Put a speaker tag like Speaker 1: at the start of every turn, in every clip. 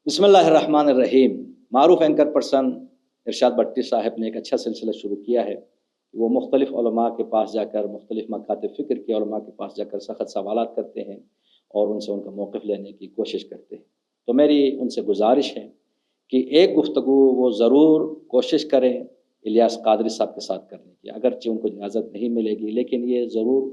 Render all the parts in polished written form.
Speaker 1: बिस्मिल्लाहिर्रहमानिर्रहीम। मारूफ anchor person इरशाद भट्टी साहब ने एक अच्छा सिलसिला शुरू किया है कि वो मुख्तलिफ़ उलमा के पास जाकर, मुख्तलिफ़ मकातब फ़िक्र के उलमा के पास जाकर सख्त सवालात करते हैं और उनसे उनका मौक़िफ़ लेने की कोशिश करते हैं। तो मेरी उनसे गुजारिश है कि एक गुफ्तगू वो ज़रूर कोशिश करें इलियास कादरी साहब के साथ करने की, अगरचे उनको इजाज़त नहीं मिलेगी, लेकिन ये ज़रूर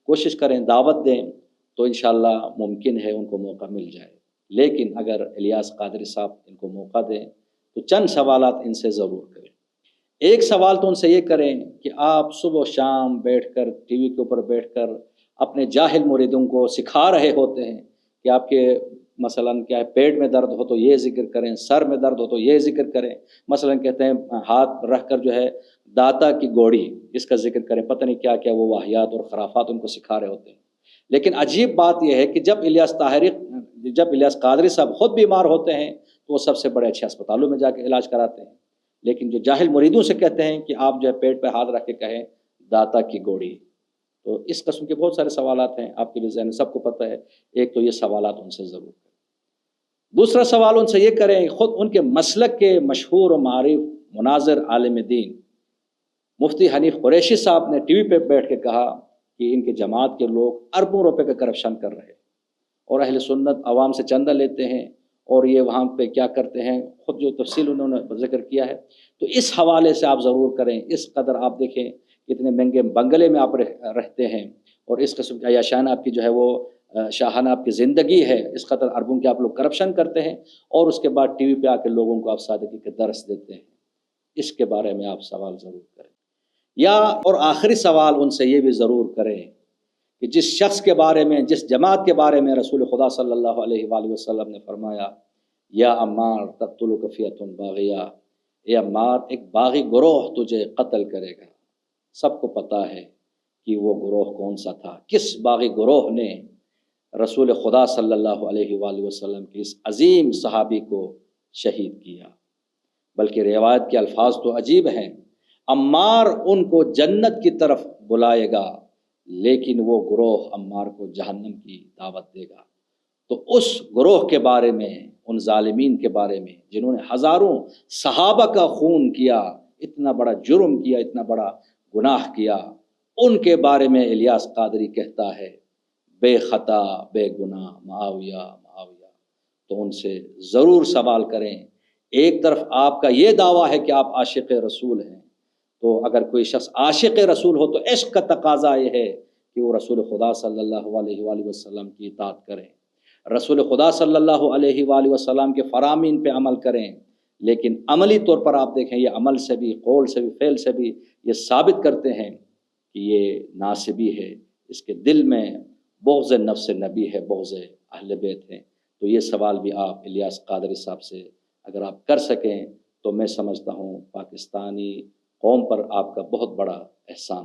Speaker 1: कोशिश करें, दावत दें, तो इंशाअल्लाह मुमकिन है उनको मौका मिल जाए। लेकिन अगर इलियास कादरी साहब इनको मौका दें तो चंद सवालात इनसे ज़रूर करें। एक सवाल तो उनसे ये करें कि आप सुबह शाम बैठकर टीवी के ऊपर बैठकर अपने जाहिल मुरीदों को सिखा रहे होते हैं कि आपके मसलन क्या है, पेट में दर्द हो तो ये ज़िक्र करें, सर में दर्द हो तो ये ज़िक्र करें। मसलन कहते हैं हाथ रख कर जो है दाता की गोड़ी, इसका ज़िक्र करें। पता नहीं क्या क्या वो वाहियात और खराफात उनको सिखा रहे होते हैं। लेकिन अजीब बात यह है कि जब इलियास कादरी साहब खुद बीमार होते हैं तो वो सबसे बड़े अच्छे अस्पतालों में जाके इलाज कराते हैं। लेकिन जो जाहिल मुरीदों से कहते हैं कि आप जो है पेट पे हाथ रख के कहें दाता की गोड़ी, तो इस किस्म के बहुत सारे सवालात हैं आपके भी ज़हन में, सबको पता है। एक तो ये सवालात उनसे ज़रूर करें। दूसरा सवाल उनसे ये करें, ख़ुद उनके मसलक के मशहूर और मारिफ मुनाज़िर आलिम दीन मुफ्ती हनीफ कुरैशी साहब ने टीवी पे बैठ के कहा कि इनके जमात के लोग अरबों रुपए का करप्शन कर रहे हैं और अहले सुन्नत आवाम से चंदा लेते हैं और ये वहाँ पे क्या करते हैं, ख़ुद जो तफसील उन्होंने ज़िक्र किया है। तो इस हवाले से आप ज़रूर करें। इस कदर आप देखें कितने महंगे बंगले में आप रहते हैं और इस किस्म की अयाशाना आपकी जो है वो शाहाना आपकी ज़िंदगी है, इस कदर अरबों के आप लोग करप्शन करते हैं और उसके बाद टीवी पे आकर लोगों को आप सादगी के दर्स देते हैं। इसके बारे में आप सवाल ज़रूर करें। या और आखिरी सवाल उनसे ये भी ज़रूर करें कि जिस शख्स के बारे में, जिस जमात के बारे में रसूल खुदा सल्लल्लाहु अलैहि वसल्लम ने फरमाया, या अम्मार तक़्तुलुक फ़ियतुन बाग़िया, ए अम्मार एक बागी गुरोह तुझे कत्ल करेगा। सबको पता है कि वो गुरोह कौन सा था, किस बागी गुरोह ने रसूल खुदा सल्लल्लाहु अलैहि वसल्लम के इस अजीम सहाबी को शहीद किया। बल्कि रिवायत के अल्फाज तो अजीब हैं, अम्मार उनको जन्नत की तरफ बुलाएगा लेकिन वो गुरोह अम्मार को जहन्नम की दावत देगा। तो उस गुरोह के बारे में, उन जालिमीन के बारे में जिन्होंने हज़ारों सहाबा का खून किया, इतना बड़ा जुर्म किया, इतना बड़ा गुनाह किया, उनके बारे में इलियास कादरी कहता है बेखता बेगुनाह मुआविया मुआविया। तो उनसे ज़रूर सवाल करें। एक तरफ आपका ये दावा है कि आप आशिक़ रसूल हैं, तो अगर कोई शख्स आशिक़ रसूल हो तो इश्क़ का तकाज़ा ये है कि वो रसूल खुदा सल्लल्लाहु अलैहि वसल्लम की इताअत करें, रसूल खुदा सल्लल्लाहु अलैहि वसल्लम के फ़रामीन पे अमल करें। लेकिन अमली तौर पर आप देखें, ये अमल से भी, कौल से भी, फ़ेल से भी ये साबित करते हैं कि ये नासिबी है, इसके दिल में बुग़्ज़ नफ्स नबी है, बुग़्ज़ अहले बैत है। तो ये सवाल भी आप इलियास कादरी साहब से अगर आप कर सकें तो मैं समझता हूँ पाकिस्तानी कौम पर आपका बहुत बड़ा एहसान।